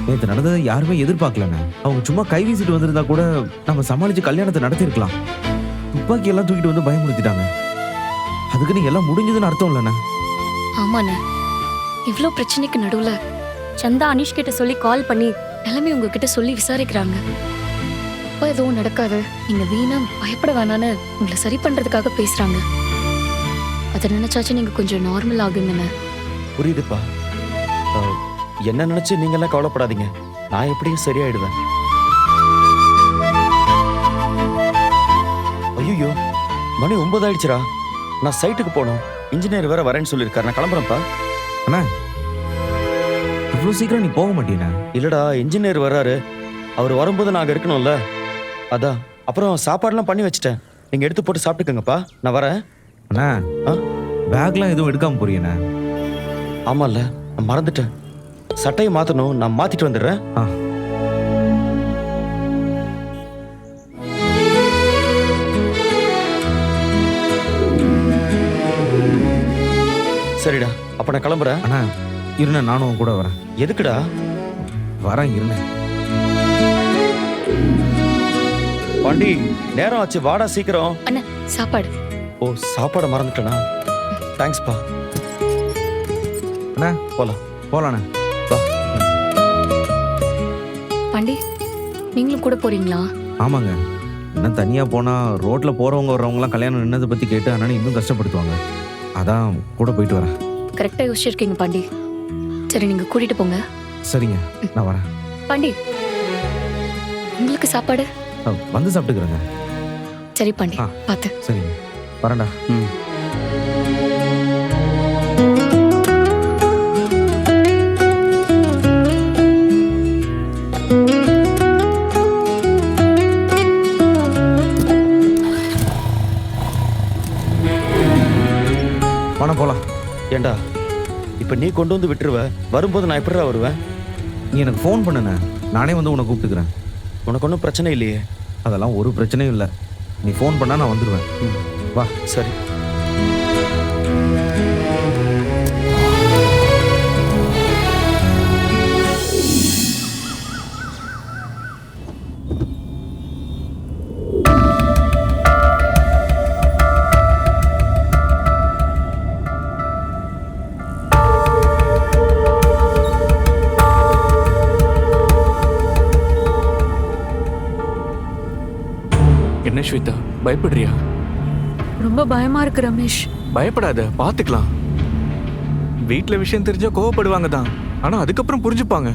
நேற்று நடந்ததை யாருமே எதிர்பார்க்கலண்ணே. அவங்க சும்மா கை வீசிட்டு வந்திருந்தா கூட நம்ம சமாளிச்சு கல்யாணத்தை நடத்திருக்கலாம். துப்பாக்கி எல்லாம் தூக்கிட்டு வந்து பயமுறுத்திட்டாங்க. அதுக்கு நீங்க எல்லாம் முடிஞ்சதுன்னு அர்த்தம் இல்லைண்ணே. ஆமாண்ணே, இவ்ளோ பிரச்சனைக்கு நடுவுல சந்தா அனிஷ் கிட்ட சொல்லி கால் பண்ணி நிலைமை உங்ககிட்ட சொல்லி விசாரிக்கிறாங்க. அப்ப எதுவும் நடக்காது, நீங்க வீணா பயப்பட வேணான்னு உங்களை சரி பண்றதுக்காக பேசுறாங்க. அதை நினைச்சாச்சும் நீங்க கொஞ்சம் நார்மல் ஆகுங்கண்ணே. புரியுதுப்பா. என்ன நினைச்சு நீங்க எல்லாம் கவலைப்படாதீங்க. நான் எப்படியும் சரியாயிடுவேன். ஐயோ, மணி 9 ஆயிடுச்சுடா. நான் சைட்டுக்கு போகணும். இன்ஜினியர் வேற வரேன்னு சொல்லியிருக்காரு. நான் கிளம்புறேன்ப்பா. அண்ணா, இவ்வளவு சீக்கிரம் நீ போக மாட்டீனா? இல்லடா, இன்ஜினியர் வர்றாரு. அவர் வரும்போது நாங்க இருக்கணும்ல, அதான். அப்புறம் சாப்பாடுலாம் பண்ணி வச்சுட்டேன். நீங்க எடுத்து போட்டு சாப்பிட்டுக்கங்கப்பா. நான் வரேன். அண்ணா, பேக்லாம் எதுவும் எடுக்காம போறீங்கண்ணா? ஆமால்ல, நான் மறந்துட்டேன். சட்டையை மாத்தணும். நான் மாத்திட்டு வந்துடுறேன். சரிடா, அப்ப நான் கிளம்புறேன். அண்ணா இருண்ணே, நானும் உன் கூட வரேன். எதுக்குடா? வரேன் இருண்ணே. பாண்டி, நேரம் ஆச்சு, வாடா சீக்கிரம். அண்ணா, சாப்பாடு. ஓ, சாப்பாடை மறந்துட்டேனா? தேங்க்ஸ்பா. அண்ணா போலாம். போலாண்ணே. வா. பாண்டி, நீங்களும் கூட போறீங்களா? ஆமாங்க. இன்னும் தனியா போனா ரோட்ல போறவங்க வர்றவங்கலாம் கல்யாணம் நின்னதை பத்தி கேட்டு அண்ணனை இன்னும் கஷ்டப்படுத்துவாங்க. அதான் கூட போயிட்டு வரேன். கரெக்டா யோசிச்சிருக்கீங்க பாண்டி. சரி, நீங்க கூட்டிட்டு போங்க. சரிங்க, நான் வரேன். பாண்டி, உங்களுக்கு சாப்பாடு வந்து சாப்பிட்டுக்கிறேங்க. சரி பாண்டி, பார்த்து. சரிங்க, வரேன்டா. பணம் போலாம். ஏண்டா, இப்ப நீ கொண்டு வந்து விட்டுருவ. வரும்போது நான் எப்படிடா வருவேன்? நீ எனக்கு ஃபோன் பண்ணுண்ணே, நானே வந்து உன்னை கூப்பிட்டுக்கிறேன். உனக்கு ஒன்றும் பிரச்சனை இல்லையே? அதெல்லாம் ஒரு பிரச்சனையும் இல்லை. நீ ஃபோன் பண்ணா நான் வந்துடுவேன். வா. சரி. என்ன ஸ்வேதா, பயப்படுறியா? ரொம்ப பயமா இருக்கு ரமேஷ். பயப்படாத, பாத்துக்கலாம். வீட்ல விஷயம் தெரிஞ்சா கோவப்படுவாங்க தான், ஆனா அதுக்கப்புறம் புரிஞ்சுப்பாங்க.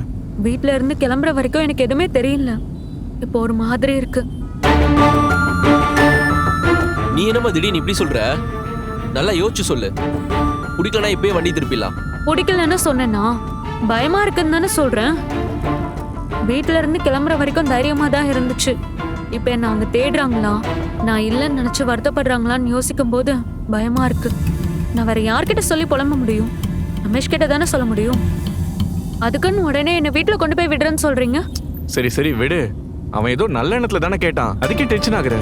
வீட்ல இருந்து கிளம்புற வரைக்கும் எனக்கு எதுவுமே தெரியல. இப்போ ஒரு மாதிரி இருக்கு. நீ என்னமா திடீர்னு இப்படி சொல்ற? நல்லா யோசிச்சு சொல்லு. குடிக்கலனா இப்பயே வண்டி திருப்பிடலாம். பிடிக்கலன்னு சொன்னேன்னா பயமா இருக்குன்னு தானே சொல்றேன். வீட்ல இருந்து கிளம்புற வரைக்கும் தைரியமா தான் இருந்துச்சு. இப்ப என்ன அவங்க தேடுறாங்களா, நான் இல்லைன்னு நினைச்சு வருத்தப்படுறாங்களான்னு யோசிக்கும் போது பயமா இருக்கு. நான் வேற யார்கிட்ட சொல்லி புலம்ப முடியும்? ரமேஷ் கிட்ட தானே சொல்ல முடியும். அதுக்குன்னு உடனே என்ன வீட்டுல கொண்டு போய் விடுறேன்னு சொல்றீங்க? சரி சரி விடு. அவன் ஏதோ நல்ல எண்ணத்துல தானே கேட்டான், அதுக்கே டென்ஷன் ஆகுற.